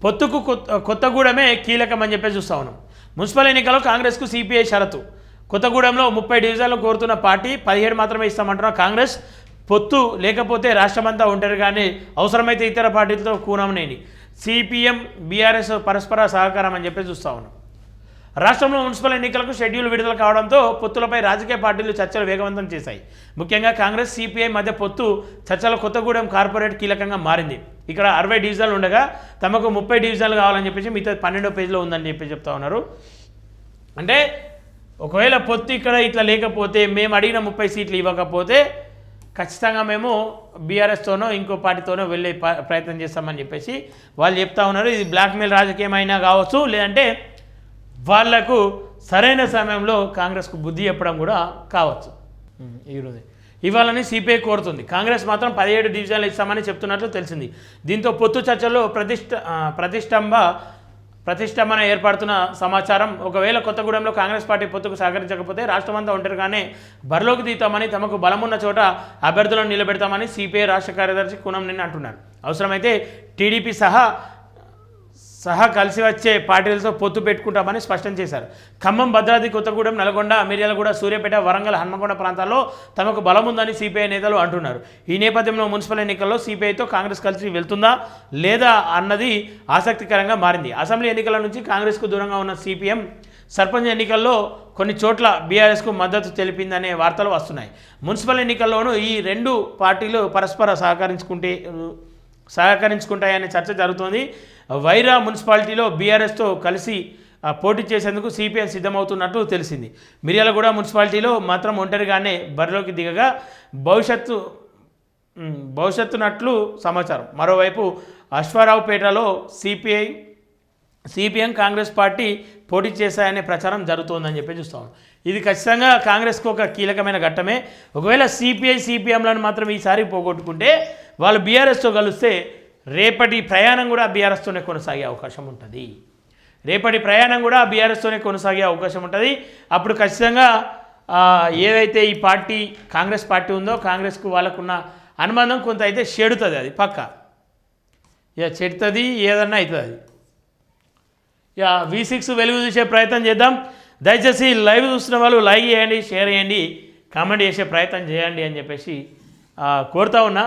పొత్తుకు కొత్తగూడెమే కీలకమని చెప్పి చూస్తా ఉన్నాం. మున్సిపల్ ఎన్నికల్లో కాంగ్రెస్కు సిపిఐ షరతు. కొత్తగూడెంలో 30 డివిజన్లు కోరుతున్న పార్టీ 17 మాత్రమే ఇస్తామంటున్న కాంగ్రెస్. పొత్తు లేకపోతే రాష్ట్రమంతా ఉంటారు కానీ అవసరమైతే ఇతర పార్టీలతో కూనమనేని. సిపిఎం బీఆర్ఎస్ పరస్పర సహకారం అని చెప్పి చూస్తా ఉన్నాం. రాష్ట్రంలో మున్సిపల్ ఎన్నికలకు షెడ్యూల్ విడుదల కావడంతో పొత్తులపై రాజకీయ పార్టీలు చర్చలు వేగవంతం చేశాయి. ముఖ్యంగా కాంగ్రెస్ సిపిఐ మధ్య పొత్తు చర్చల కొత్తగూడెం కార్పొరేట్ కీలకంగా మారింది. ఇక్కడ 60 డివిజన్లు ఉండగా తమకు 30 డివిజన్లు కావాలని చెప్పేసి మిగతా 12వ పేజీలో ఉందని చెప్పి చెప్తా ఉన్నారు. అంటే ఒకవేళ పొత్తు ఇక్కడ ఇట్లా లేకపోతే, మేము అడిగిన 30 సీట్లు ఇవ్వకపోతే ఖచ్చితంగా మేము బీఆర్ఎస్తోనో ఇంకో పార్టీతోనో వెళ్ళే ప్రయత్నం చేస్తామని చెప్పేసి వాళ్ళు చెప్తా ఉన్నారు. ఇది బ్లాక్మెయిల్ రాజకీయం అయినా కావచ్చు, లేదంటే వాళ్లకు సరైన సమయంలో కాంగ్రెస్కు బుద్ధి చెప్పడం కూడా కావచ్చు. ఈరోజు ఇవ్వాలని సిపిఐ కోరుతుంది. కాంగ్రెస్ మాత్రం 17 డివిజన్లు ఇస్తామని చెప్తున్నట్లు తెలిసింది. దీంతో పొత్తు చర్చల్లో ప్రతిష్టంభన ఏర్పడుతున్న సమాచారం. ఒకవేళ కొత్తగూడెంలో కాంగ్రెస్ పార్టీ పొత్తుకు సహకరించకపోతే రాష్ట్రమంతా ఒంటరిగానే బరిలోకి దిగుతామని, తమకు బలమున్న చోట అభ్యర్థులను నిలబెడతామని సిపిఐ రాష్ట్ర కార్యదర్శి కూనంనేని అంటున్నారు. అవసరమైతే టీడీపీ సహా కలిసి వచ్చే పార్టీలతో పొత్తు పెట్టుకుంటామని స్పష్టం చేశారు. ఖమ్మం, భద్రాద్రి కొత్తగూడెం, నల్గొండ, మిర్యాలగూడ, సూర్యాపేట, వరంగల్, హన్మకొండ ప్రాంతాల్లో తమకు బలముందని సిపిఐ నేతలు అంటున్నారు. ఈ నేపథ్యంలో మున్సిపల్ ఎన్నికల్లో సిపిఐతో కాంగ్రెస్ కలిసి వెళ్తుందా లేదా అన్నది ఆసక్తికరంగా మారింది. అసెంబ్లీ ఎన్నికల నుంచి కాంగ్రెస్కు దూరంగా ఉన్న సిపిఎం సర్పంచ్ ఎన్నికల్లో కొన్ని చోట్ల బీఆర్ఎస్కు మద్దతు తెలిపిందనే వార్తలు వస్తున్నాయి. మున్సిపల్ ఎన్నికల్లోనూ ఈ రెండు పార్టీలు పరస్పర సహకరించుకుంటాయనే చర్చ జరుగుతోంది. వైరా మున్సిపాలిటీలో బీఆర్ఎస్తో కలిసి పోటీ చేసేందుకు సిపిఎం సిద్ధమవుతున్నట్లు తెలిసింది. మిర్యాలగూడ మున్సిపాలిటీలో మాత్రం ఒంటరిగానే బరిలోకి దిగగా భవిష్యత్తునట్లు సమాచారం. మరోవైపు అశ్వారావుపేటలో సిపిఎం కాంగ్రెస్ పార్టీ పోటీ చేశాయనే ప్రచారం జరుగుతోందని చెప్పి చూస్తాం. ఇది ఖచ్చితంగా కాంగ్రెస్కు ఒక కీలకమైన ఘట్టమే. ఒకవేళ సిపిఎంలను మాత్రం ఈసారి పోగొట్టుకుంటే వాళ్ళు బీఆర్ఎస్తో కలిస్తే రేపటి ప్రయాణం కూడా బీఆర్ఎస్తోనే కొనసాగే అవకాశం ఉంటుంది. అప్పుడు ఖచ్చితంగా ఏదైతే ఈ పార్టీ కాంగ్రెస్ పార్టీ ఉందో కాంగ్రెస్కు వాళ్ళకున్న అనుబంధం కొంత అయితే చెడుతుంది. అది పక్క చెడుతుంది, ఏదన్నా అవుతుంది. V6 వెలుగు చూసే ప్రయత్నం చేద్దాం. దయచేసి లైవ్ చూస్తున్న వాళ్ళు లైక్ చేయండి, షేర్ చేయండి, కామెంట్ చేసే ప్రయత్నం చేయండి అని చెప్పేసి కోరుతా ఉన్నా.